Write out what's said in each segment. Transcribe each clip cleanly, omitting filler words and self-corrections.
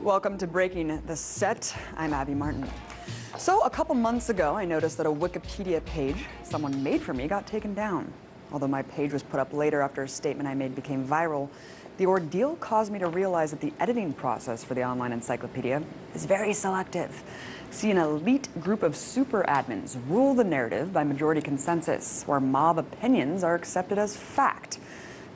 Welcome to Breaking the Set. I'm Abby Martin. So a couple months ago, I noticed that a Wikipedia page someone made for me got taken down. Although my page was put up later after a statement I made became viral, the ordeal caused me to realize that the editing process for the online encyclopedia is very selective. See, an elite group of super admins rule the narrative by majority consensus, where mob opinions are accepted as fact.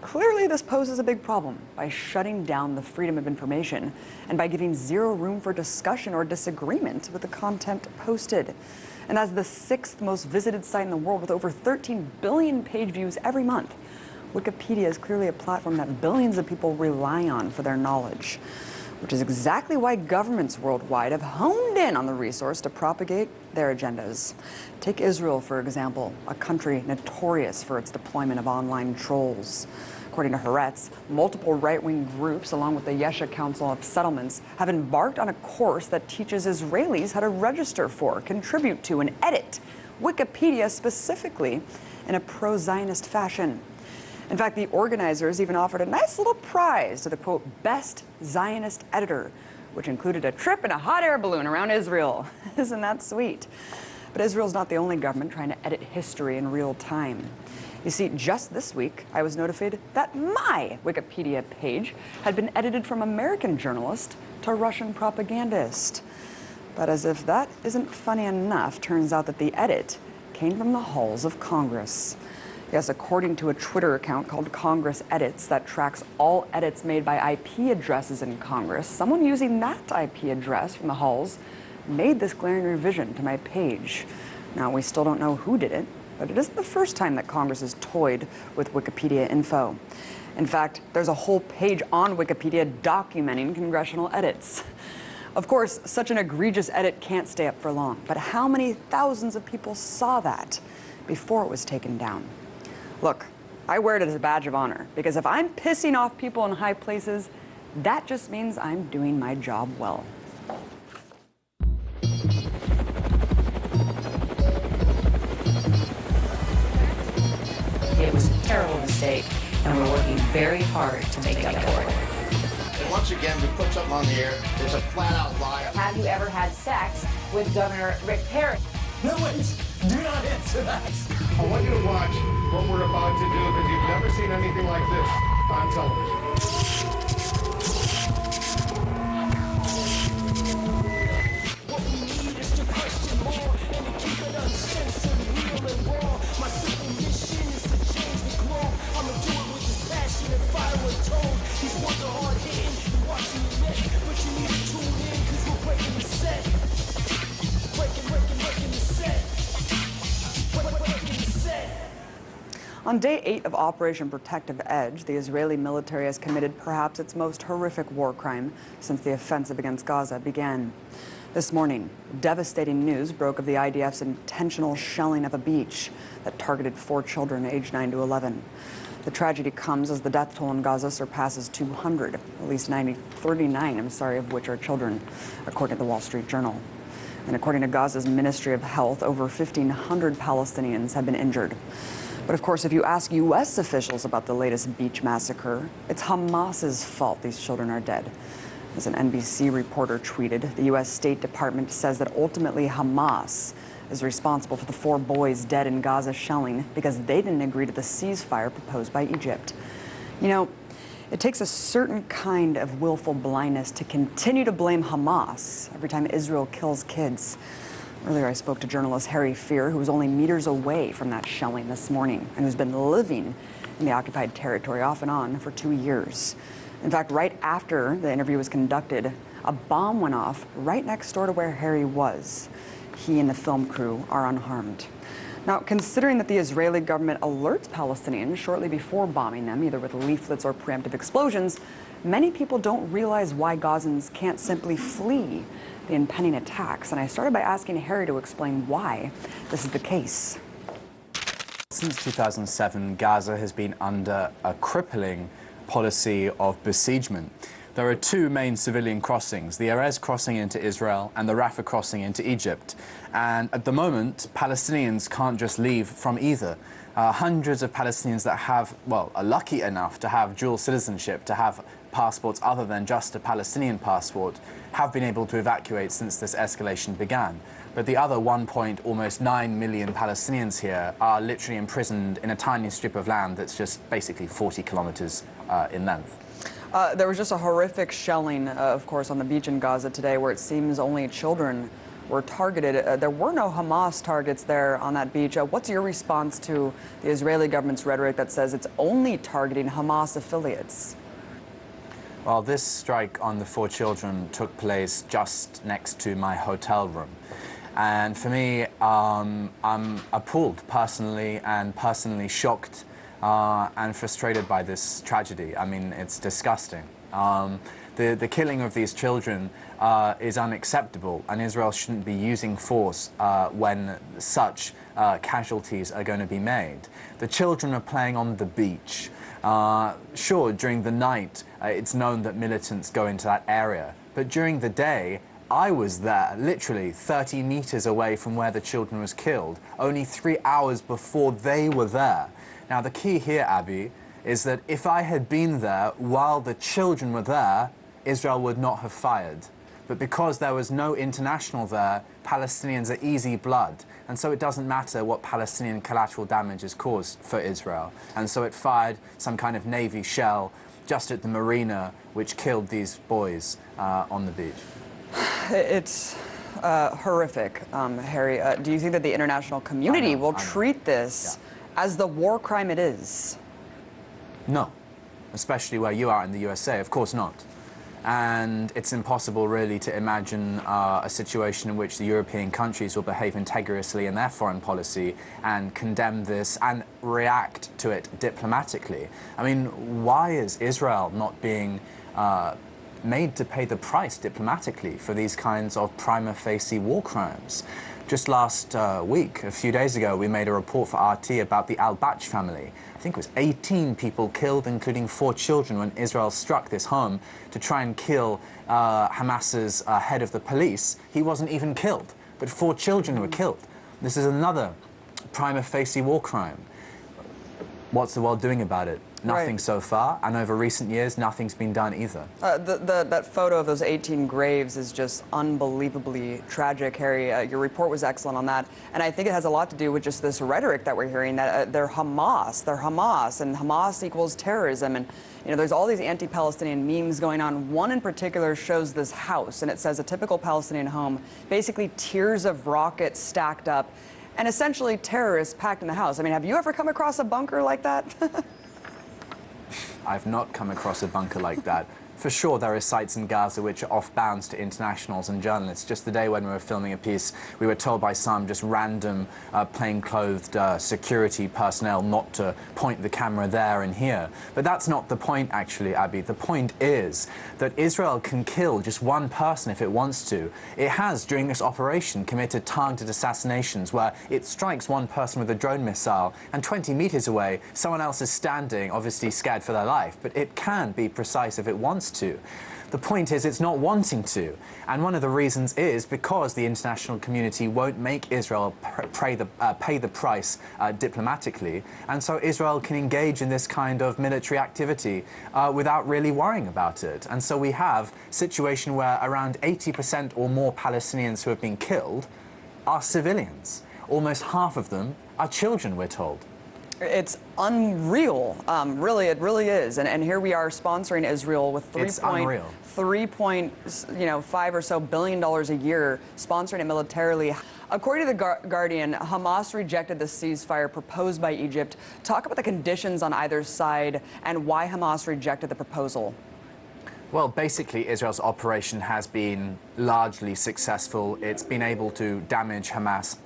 Clearly, this poses a big problem by shutting down the freedom of information and by giving zero room for discussion or disagreement with the content posted. And as the 6th most visited site in the world with over 13 billion page views every month, Wikipedia is clearly a platform that billions of people rely on for their knowledge, which is exactly why governments worldwide have honed in on the resource to propagate their agendas. Take Israel, for example, a country notorious for its deployment of online trolls. According to Haaretz, multiple right-wing groups, along with the Yesha Council of Settlements, have embarked on a course that teaches Israelis how to register for, contribute to, and edit Wikipedia specifically in a pro-Zionist fashion. In fact, the organizers even offered a nice little prize to the, quote, best Zionist editor, which included a trip in a hot air balloon around Israel. Isn't that sweet? But Israel's not the only government trying to edit history in real time. You see, just this week, I was notified that my Wikipedia page had been edited from American journalist to Russian propagandist. But as if that isn't funny enough, turns out that the edit came from the halls of Congress. Yes, according to a Twitter account called Congress Edits that tracks all edits made by IP addresses in Congress, someone using that IP address from the halls made this glaring revision to my page. Now, we still don't know who did it, but it isn't the first time that Congress has toyed with Wikipedia info. In fact, there's a whole page on Wikipedia documenting congressional edits. Of course, such an egregious edit can't stay up for long, but how many thousands of people saw that before it was taken down? Look, I wear it as a badge of honor, because if I'm pissing off people in high places, that just means I'm doing my job well. It was a terrible mistake, and we're working very hard to make up for it. And once again, we put something on the air that's a flat-out lie. Have you ever had sex with Governor Rick Perry? No, wait, do not answer that. I want you to watch what we're about to do, because you've never seen anything like this on television. What we need is to question more and to keep it uncensored, real and raw. My simple mission is to change the globe. I'ma do it with this passion and fire untold. These words are hard hitting, you're watching your neck, but you need to tune in, cause we're breaking the set. Breaking the set. Breaking the set. On day 8 of Operation Protective Edge, the Israeli military has committed perhaps its most horrific war crime since the offensive against Gaza began. This morning, devastating news broke of the IDF's intentional shelling of a beach that targeted 4 children aged 9 to 11. The tragedy comes as the death toll in Gaza surpasses 200, at least 39 of which are children, according to the Wall Street Journal. And according to Gaza's Ministry of Health, over 1,500 Palestinians have been injured. But of course, if you ask U.S. officials about the latest beach massacre, it's Hamas's fault these children are dead. As an NBC reporter tweeted, the U.S. State Department says that ultimately Hamas is responsible for the 4 boys dead in Gaza shelling because they didn't agree to the ceasefire proposed by Egypt. You know, it takes a certain kind of willful blindness to continue to blame Hamas every time Israel kills kids. Earlier, I spoke to journalist Harry Fear, who was only meters away from that shelling this morning and who's been living in the occupied territory off and on for 2 years. In fact, right after the interview was conducted, a bomb went off right next door to where Harry was. He and the film crew are unharmed. Now, considering that the Israeli government alerts Palestinians shortly before bombing them, either with leaflets or preemptive explosions, many people don't realize why Gazans can't simply flee the impending attacks. And I started by asking Harry to explain why this is the case. Since 2007, Gaza has been under a crippling policy of besiegement. There are 2 main civilian crossings, the Erez crossing into Israel and the Rafah crossing into Egypt. And at the moment, Palestinians can't just leave from either. Hundreds of Palestinians that have, well, are lucky enough to have dual citizenship, to have passports other than just a Palestinian passport have been able to evacuate since this escalation began. But the other almost 9 million Palestinians here are literally imprisoned in a tiny strip of land that's just basically 40 kilometers in length. There was just a horrific shelling, of course, on the beach in Gaza today, where it seems only children were targeted. There were no Hamas targets there on that beach. What's your response to the Israeli government's rhetoric that says it's only targeting Hamas affiliates? Well, this strike on the 4 children took place just next to my hotel room. And for me, I'm appalled personally shocked and frustrated by this tragedy. I mean, it's disgusting. The killing of these children is unacceptable, and Israel shouldn't be using force when such casualties are going to be made. The children are playing on the beach. Sure, during the night, it's known that militants go into that area, but during the day, I was there, literally 30 meters away from where the children was killed, only 3 hours before they were there. Now, the key here, Abby, is that if I had been there while the children were there, Israel would not have fired. But because there was no international there, Palestinians are easy blood. And so it doesn't matter what Palestinian collateral damage is caused for Israel. And so it fired some kind of Navy shell just at the marina, which killed these boys on the beach. It's horrific, Harry. Do you think that the international community will treat this as the war crime it is? No, especially where you are in the USA, of course not. And it's impossible really to imagine a situation in which the European countries will behave integriously in their foreign policy and condemn this and react to it diplomatically. I mean, why is Israel not being made to pay the price diplomatically for these kinds of prima facie war crimes? Just last week, a few days ago, we made a report for RT about the al-Bach family. I think it was 18 people killed, including 4 children, when Israel struck this home to try and kill Hamas's head of the police. He wasn't even killed, but 4 children were killed. This is another prima facie war crime. What's the world doing about it? Nothing so far, and over recent years, nothing's been done either. That photo of those 18 graves is just unbelievably tragic, Harry. Your report was excellent on that, and I think it has a lot to do with just this rhetoric that we're hearing, that they're Hamas, and Hamas equals terrorism, and there's all these anti-Palestinian memes going on. One in particular shows this house, and it says a typical Palestinian home, basically tiers of rockets stacked up, and essentially terrorists packed in the house. I mean, have you ever come across a bunker like that? I've not come across a bunker like that. For sure, there are sites in Gaza which are off bounds to internationals and journalists. Just the day when we were filming a piece, we were told by some just random plain-clothed security personnel not to point the camera there and here. But that's not the point, actually, Abby. The point is that Israel can kill just one person if it wants to. It has, during this operation, committed targeted assassinations where it strikes one person with a drone missile and 20 meters away, someone else is standing, obviously scared for their life. But it can be precise if it wants to. The point is it's not wanting to, and one of the reasons is because the international community won't make Israel pay the price diplomatically, and so Israel can engage in this kind of military activity without really worrying about it. And so we have a situation where around 80% or more Palestinians who have been killed are civilians. Almost half of them are children, we're told. It's unreal, really, it really is. And here we are sponsoring Israel with $3.5 or so billion a year, sponsoring it militarily. According to the Guardian, Hamas rejected the ceasefire proposed by Egypt. Talk about the conditions on either side and why Hamas rejected the proposal. Well, basically, Israel's operation has been largely successful. It's been able to damage Hamas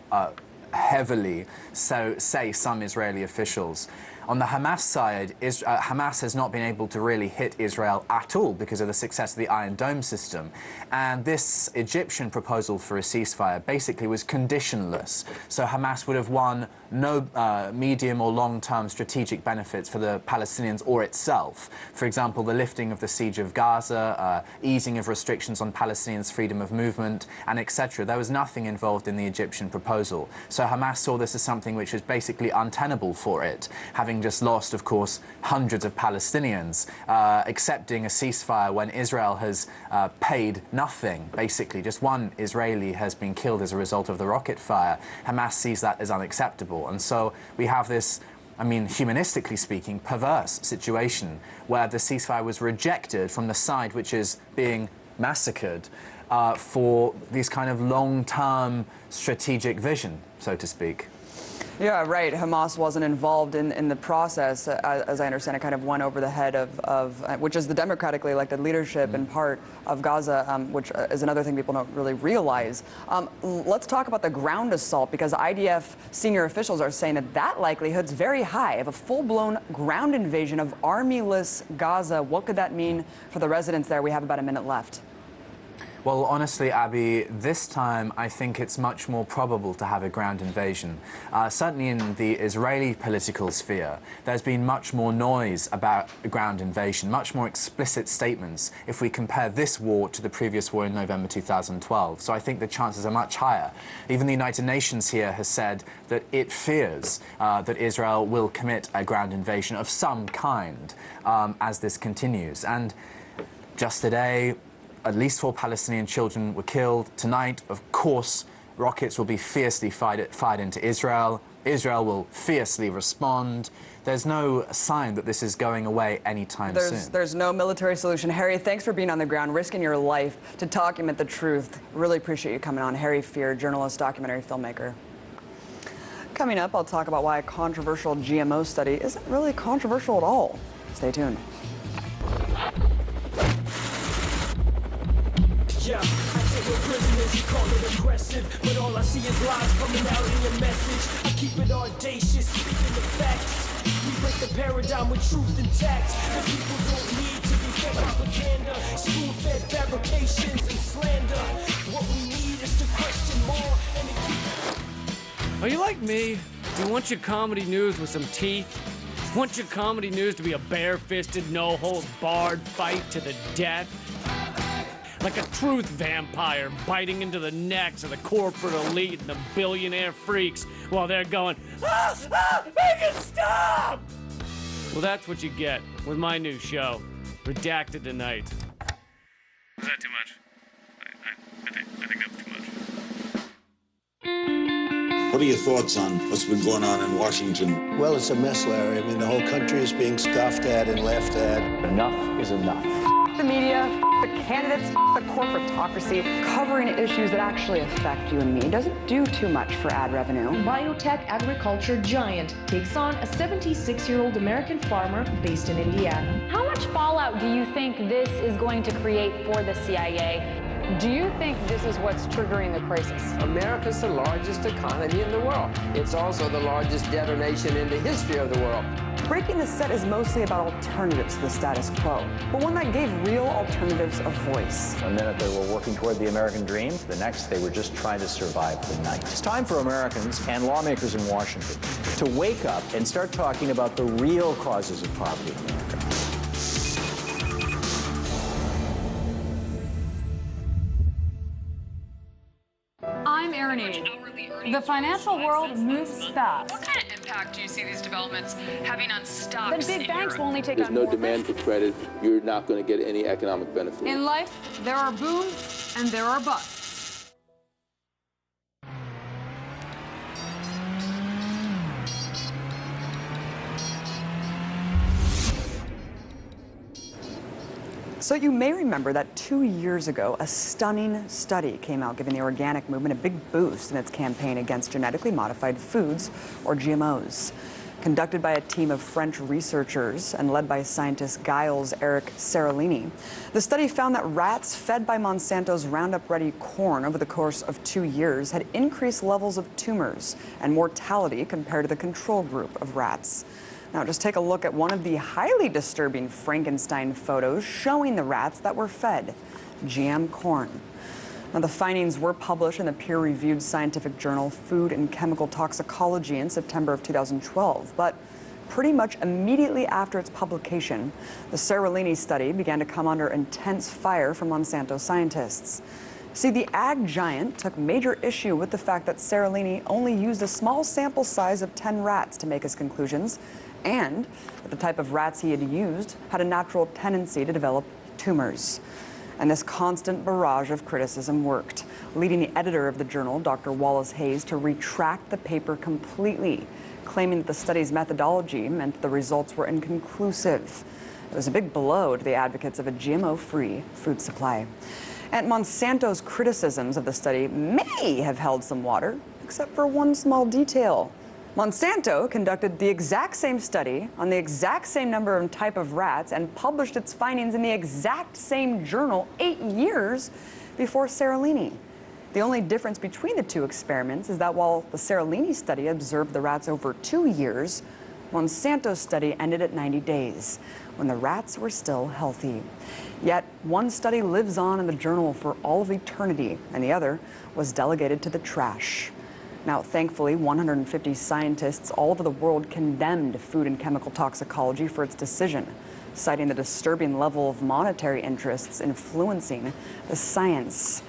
heavily, so say some Israeli officials. On the Hamas side, Hamas has not been able to really hit Israel at all because of the success of the Iron Dome system. And this Egyptian proposal for a ceasefire basically was conditionless. So Hamas would have won no medium or long-term strategic benefits for the Palestinians or itself. For example, the lifting of the siege of Gaza, easing of restrictions on Palestinians' freedom of movement, and etc. There was nothing involved in the Egyptian proposal. So Hamas saw this as something which was basically untenable for it, having having just lost, of course, hundreds of Palestinians, accepting a ceasefire when Israel has paid nothing, basically. Just one Israeli has been killed as a result of the rocket fire. Hamas sees that as unacceptable. And so we have this, I mean, humanistically speaking, perverse situation where the ceasefire was rejected from the side which is being massacred for these kind of long-term strategic vision, so to speak. Yeah, right. Hamas wasn't involved in the process, as I understand it, kind of went over the head of which is the democratically elected leadership in part of Gaza, which is another thing people don't really realize. Let's talk about the ground assault, because IDF senior officials are saying that that likelihood's very high of a full-blown ground invasion of army-less Gaza. What could that mean for the residents there? We have about a minute left. Well, honestly, Abby, this time I think it's much more probable to have a ground invasion. Certainly in the Israeli political sphere, there's been much more noise about a ground invasion, much more explicit statements if we compare this war to the previous war in November 2012. So I think the chances are much higher. Even the United Nations here has said that it fears that Israel will commit a ground invasion of some kind as this continues. And just today, at least 4 Palestinian children were killed. Tonight, of course, rockets will be fiercely fired into Israel. Israel will fiercely respond. There's no sign that this is going away anytime soon. There's no military solution. Harry, thanks for being on the ground, risking your life to document the truth. Really appreciate you coming on. Harry Fear, journalist, documentary filmmaker. Coming up, I'll talk about why a controversial GMO study isn't really controversial at all. Stay tuned. Yeah, I take no prisoners, you call it aggressive, but all I see is lies coming out in your message. I keep it audacious, speaking the facts. We break the paradigm with truth and tact. The people don't need to be fed propaganda, spoon-fed fabrications and slander. What we need is to question more and to keep... Are you like me? Do you want your comedy news with some teeth? Want your comedy news to be a bare-fisted, no-holds-barred fight to the death? Like a truth vampire biting into the necks of the corporate elite and the billionaire freaks while they're going, make it stop! Well, that's what you get with my new show, Redacted Tonight. Is that too much? I think that's too much. What are your thoughts on what's been going on in Washington? Well, it's a mess, Larry. I mean, the whole country is being scoffed at and laughed at. Enough is enough. The media, the candidates, the corporatocracy, covering issues that actually affect you and me doesn't do too much for ad revenue. Biotech agriculture giant takes on a 76-year-old American farmer based in Indiana. How much fallout do you think this is going to create for the CIA? Do you think this is what's triggering the crisis? America's the largest economy in the world. It's also the largest debtor nation in the history of the world. Breaking the Set is mostly about alternatives to the status quo, but one that gave real alternatives a voice. One minute they were working toward the American dream, the next they were just trying to survive the night. It's time for Americans and lawmakers in Washington to wake up and start talking about the real causes of poverty in America. I'm Erin Age. The financial world moves fast. What kind of impact do you see these developments having on stocks? The big banks will only take There's on no more demand for credit. You're not going to get any economic benefit. In life, there are booms and there are busts. So you may remember that 2 years ago, a stunning study came out giving the organic movement a big boost in its campaign against genetically modified foods, or GMOs. Conducted by a team of French researchers and led by scientist Gilles Eric Seralini, the study found that rats fed by Monsanto's Roundup Ready corn over the course of 2 years had increased levels of tumors and mortality compared to the control group of rats. Now, just take a look at one of the highly disturbing Frankenstein photos showing the rats that were fed GM corn. Now, the findings were published in the peer-reviewed scientific journal Food and Chemical Toxicology in September of 2012, but pretty much immediately after its publication, the Seralini study began to come under intense fire from Monsanto scientists. See, the ag giant took major issue with the fact that Seralini only used a small sample size of 10 rats to make his conclusions, and that the type of rats he had used had a natural tendency to develop tumors. And this constant barrage of criticism worked, leading the editor of the journal, Dr. Wallace Hayes, to retract the paper completely, claiming that the study's methodology meant the results were inconclusive. It was a big blow to the advocates of a GMO-free food supply. And Monsanto's criticisms of the study may have held some water, except for one small detail. Monsanto conducted the exact same study on the exact same number and type of rats and published its findings in the exact same journal 8 years before Seralini. The only difference between the two experiments is that while the Seralini study observed the rats over 2 years, Monsanto's study ended at 90 days, when the rats were still healthy. Yet, one study lives on in the journal for all of eternity, and the other was delegated to the trash. Now, thankfully, 150 scientists all over the world condemned food and chemical toxicology for its decision, citing the disturbing level of monetary interests influencing the science.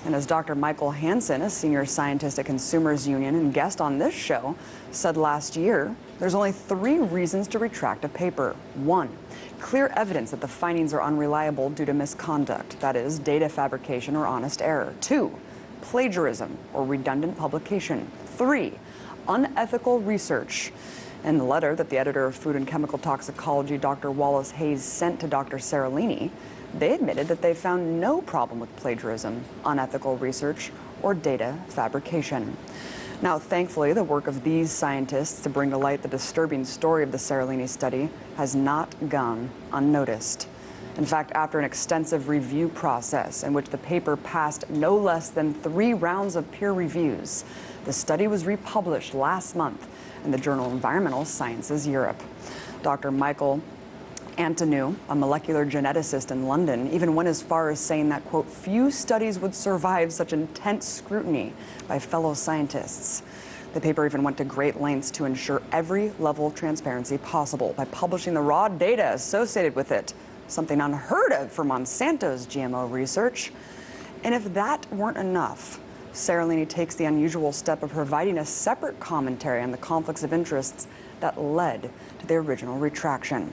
And as Dr. Michael Hansen, a senior scientist at Consumers Union and guest on this show, said last year, there's only 3 reasons to retract a paper. 1, clear evidence that the findings are unreliable due to misconduct, that is, data fabrication or honest error. 2, plagiarism or redundant publication. 3, unethical research. In the letter that the editor of Food and Chemical Toxicology, Dr. Wallace Hayes, sent to Dr. Seralini, they admitted that they found no problem with plagiarism, unethical research, or data fabrication. Now, thankfully, the work of these scientists to bring to light the disturbing story of the Seralini study has not gone unnoticed. In fact, after an extensive review process in which the paper passed no less than 3 rounds of peer reviews, the study was republished last month in the journal Environmental Sciences Europe. Dr. Michael Antonou, a molecular geneticist in London, even went as far as saying that, quote, few studies would survive such intense scrutiny by fellow scientists. The paper even went to great lengths to ensure every level of transparency possible by publishing the raw data associated with it, something unheard of for Monsanto's GMO research. And if that weren't enough, Seralini takes the unusual step of providing a separate commentary on the conflicts of interests that led to the original retraction.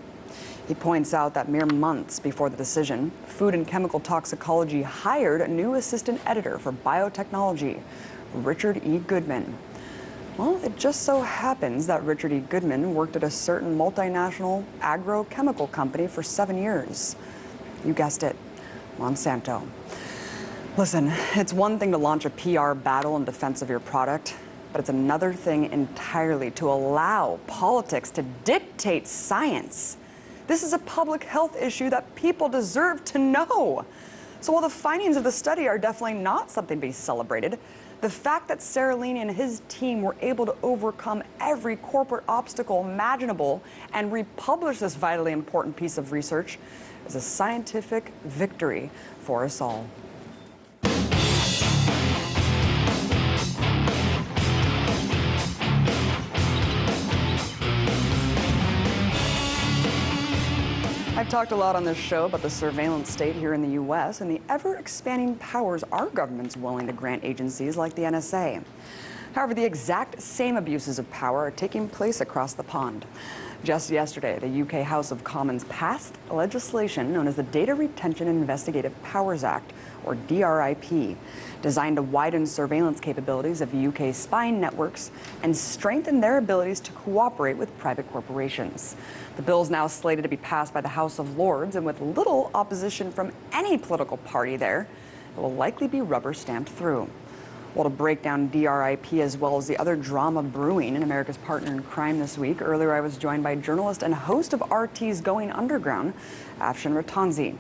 He points out that mere months before the decision, Food and Chemical Toxicology hired a new assistant editor for biotechnology, Richard E. Goodman. Well, it just so happens that Richard E. Goodman worked at a certain multinational agrochemical company for 7 years. You guessed it, Monsanto. Listen, it's one thing to launch a PR battle in defense of your product, but it's another thing entirely to allow politics to dictate science. This is a public health issue that people deserve to know. So while the findings of the study are definitely not something to be celebrated, the fact that Seralini and his team were able to overcome every corporate obstacle imaginable and republish this vitally important piece of research is a scientific victory for us all. I've talked a lot on this show about the surveillance state here in the U.S. and the ever-expanding powers our government's willing to grant agencies like the NSA. However, the exact same abuses of power are taking place across the pond. Just yesterday, the UK House of Commons passed legislation known as the Data Retention and Investigative Powers Act, or DRIP, designed to widen surveillance capabilities of UK spying networks and strengthen their abilities to cooperate with private corporations. The bill is now slated to be passed by the House of Lords, and with little opposition from any political party there, it will likely be rubber-stamped through. Well, to break down DRIP as well as the other drama brewing in America's partner in crime this week, earlier I was joined by journalist and host of RT's Going Underground, Afshin Rattansi.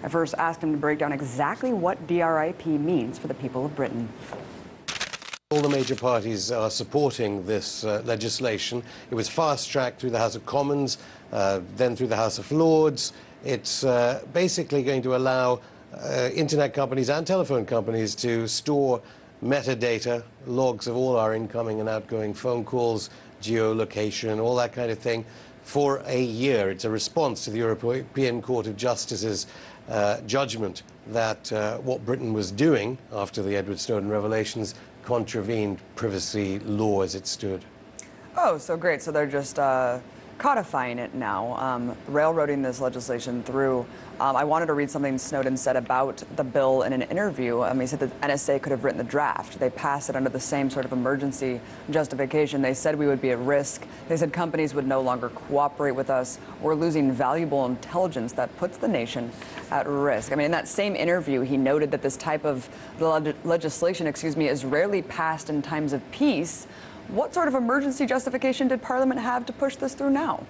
I first asked him to break down exactly what DRIP means for the people of Britain. All the major parties are supporting this legislation. It was fast-tracked through the House of Commons, then through the House of Lords. It's basically going to allow internet companies and telephone companies to store metadata, logs of all our incoming and outgoing phone calls, geolocation, all that kind of thing, for a year. It's a response to the European Court of Justice's judgment that what Britain was doing after the Edward Snowden revelations contravened privacy law as it stood. Oh, so great. So they're just codifying it now, railroading this legislation through. I wanted to read something Snowden said about the bill in an interview. He said that NSA could have written the draft. They passed it under the same sort of emergency justification. They said we would be at risk. They said companies would no longer cooperate with us. We're losing valuable intelligence that puts the nation at risk. In that same interview, he noted that this type of legislation, is rarely passed in times of peace. What sort of emergency justification did Parliament have to push this through now?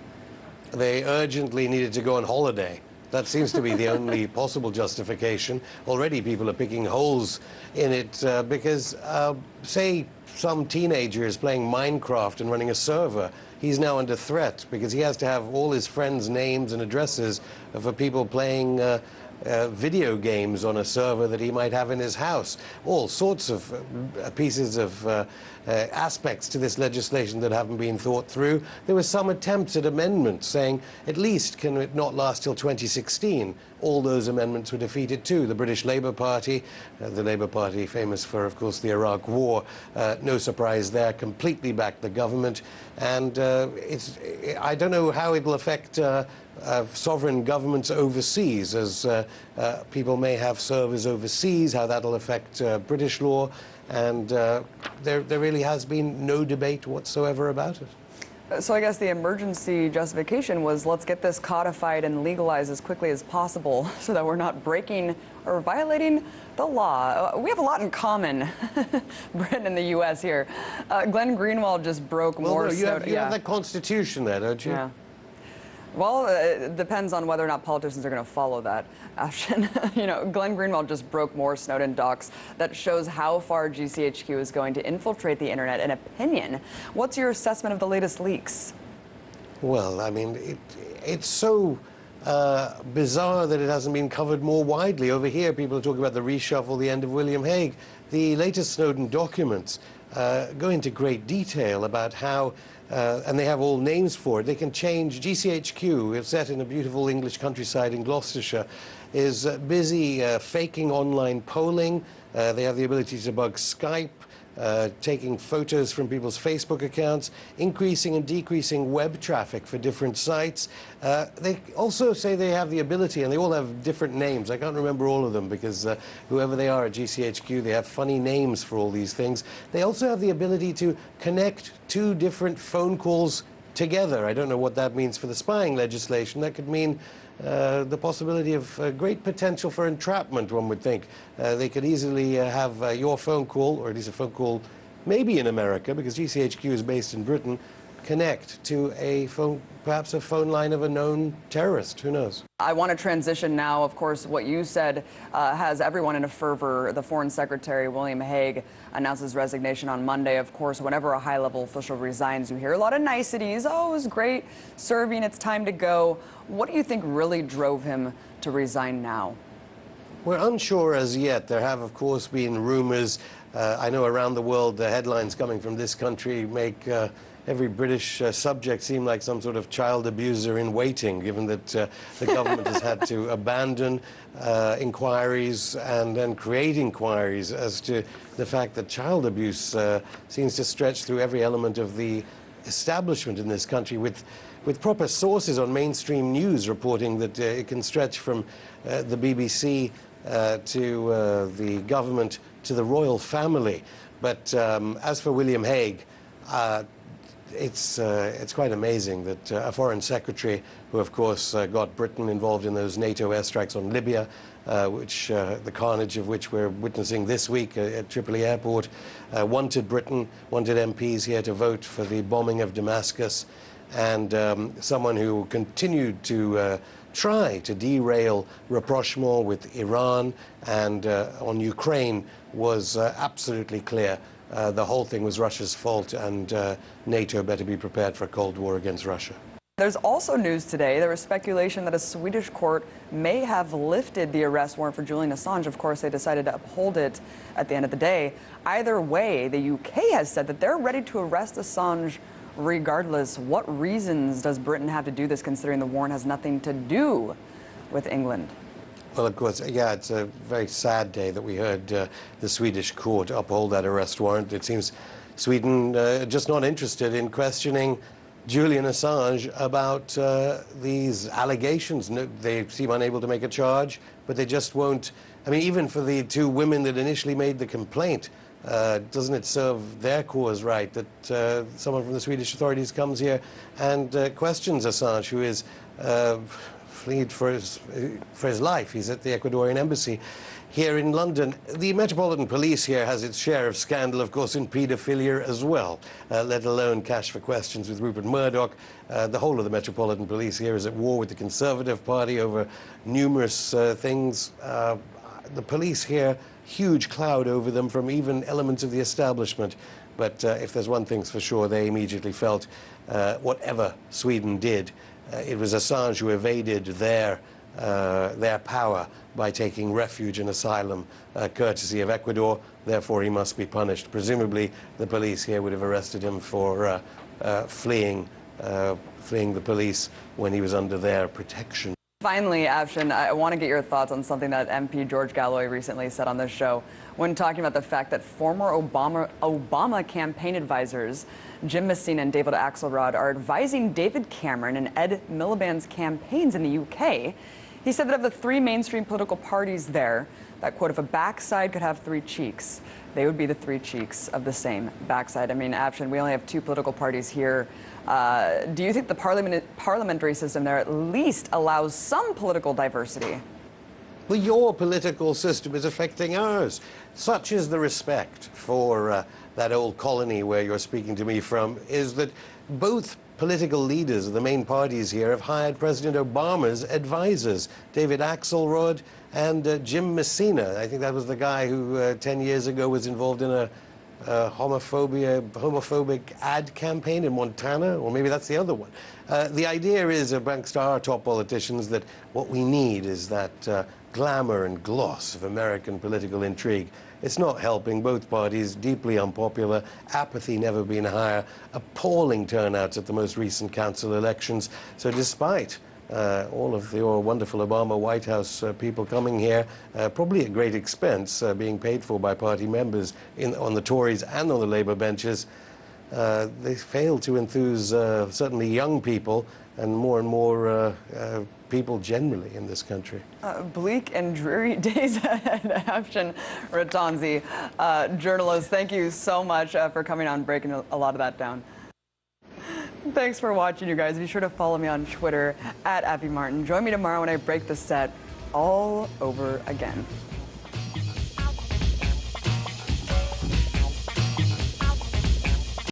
They urgently needed to go on holiday. That seems to be the only possible justification. Already people are picking holes in it because, say, some teenager is playing Minecraft and running a server. He's now under threat because he has to have all his friends' names and addresses for people playing video games on a server that he might have in his house. All sorts of pieces of aspects to this legislation that haven't been thought through. There was some attempts at amendments saying, at least can it not last till 2016? All those amendments were defeated too. The British Labour Party, the Labour Party famous for, of course, the Iraq War, no surprise there, completely backed the government. And I don't know how it will affect sovereign governments overseas, as people may have servers overseas, how that'll affect British law. And there really has been no debate whatsoever about it. So I guess the emergency justification was, let's get this codified and legalized as quickly as possible so that we're not breaking or violating the law. We have a lot in common, Britain and the U.S. here. Glenn Greenwald just broke more. You have the Constitution there, don't you? Yeah. Well, it depends on whether or not politicians are going to follow that, Afshin. Glenn Greenwald just broke more Snowden docs that shows how far GCHQ is going to infiltrate the internet and opinion. What's your assessment of the latest leaks? Well, it's so bizarre that it hasn't been covered more widely. Over here, people are talking about the reshuffle, the end of William Hague. The latest Snowden documents go into great detail about how and they have all names for it. They can change. GCHQ, it's set in a beautiful English countryside in Gloucestershire, is busy faking online polling. They have the ability to bug Skype, taking photos from people's Facebook accounts, increasing and decreasing web traffic for different sites. They also say they have the ability, and they all have different names. I can't remember all of them because whoever they are at GCHQ, they have funny names for all these things. They also have the ability to connect two different phone calls together. I don't know what that means for the spying legislation. That could mean the possibility of great potential for entrapment, one would think. They could easily have your phone call, or at least a phone call maybe in America, because GCHQ is based in Britain, connect to a phone, perhaps a phone line of a known terrorist. Who knows? I want to transition now. Of course, what you said has everyone in a fervor. The Foreign Secretary, William Hague, announced his resignation on Monday. Of course, whenever a high-level official resigns, you hear a lot of niceties. Oh, it was great serving. It's time to go. What do you think really drove him to resign now? We're unsure as yet. There have, of course, been rumors. I know around the world the headlines coming from this country make every British subject seem like some sort of child abuser in waiting, given that the government has had to abandon inquiries and then create inquiries as to the fact that child abuse seems to stretch through every element of the establishment in this country, with proper sources on mainstream news reporting that it can stretch from the BBC to the government to the royal family. But as for William Hague, it's quite amazing that a foreign secretary, who of course got Britain involved in those NATO airstrikes on Libya, which the carnage of which we're witnessing this week at Tripoli airport, wanted Britain, wanted MPs here to vote for the bombing of Damascus, and someone who continued to try to derail rapprochement with Iran and on Ukraine was absolutely clear. The whole thing was Russia's fault, and NATO better be prepared for a Cold War against Russia. There's also news today. There was speculation that a Swedish court may have lifted the arrest warrant for Julian Assange. Of course, they decided to uphold it at the end of the day. Either way, the UK has said that they're ready to arrest Assange regardless. What reasons does Britain have to do this, considering the warrant has nothing to do with England? Well, of course, yeah, it's a very sad day that we heard the Swedish court uphold that arrest warrant. It seems Sweden just not interested in questioning Julian Assange about these allegations. No, they seem unable to make a charge, but they just won't. I mean, even for the two women that initially made the complaint, doesn't it serve their cause right that someone from the Swedish authorities comes here and questions Assange, who is fled for his life. He's at the Ecuadorian embassy here in London. The Metropolitan Police here has its share of scandal, of course, in paedophilia as well, let alone Cash for Questions with Rupert Murdoch. The whole of the Metropolitan Police here is at war with the Conservative Party over numerous things. The police here, huge cloud over them from even elements of the establishment. But if there's one thing's for sure, they immediately felt whatever Sweden did, it was Assange who evaded their power by taking refuge and asylum courtesy of Ecuador. Therefore, he must be punished. Presumably, the police here would have arrested him for fleeing the police when he was under their protection. Finally, Afshin, I want to get your thoughts on something that MP George Galloway recently said on this show when talking about the fact that former Obama campaign advisors Jim Messina and David Axelrod are advising David Cameron and Ed Miliband's campaigns in the UK. He said that of the three mainstream political parties there, that, quote, if a backside could have three cheeks, they would be the three cheeks of the same backside. I mean, Afshin, we only have two political parties here. Do you think the parliamentary system there at least allows some political diversity? Well, your political system is affecting ours. Such is the respect for that old colony where you're speaking to me from, is that both political leaders of the main parties here have hired President Obama's advisors, David Axelrod and Jim Messina. I think that was the guy who 10 years ago was involved in a homophobic ad campaign in Montana, or maybe that's the other one. The idea is amongst our top politicians that what we need is that glamour and gloss of American political intrigue. It's not helping both parties, deeply unpopular, apathy never been higher, appalling turnouts at the most recent council elections. So despite all of your wonderful Obama White House people coming here, probably at great expense, being paid for by party members on the Tories and on the Labour benches, they fail to enthuse certainly young people and more people generally in this country. Bleak and dreary days ahead. Afshin Rattansi, journalist, thank you so much for coming on, breaking a lot of that down. Thanks for watching, you guys. Be sure to follow me on Twitter @AppyMartin. Join me tomorrow when I break the set all over again.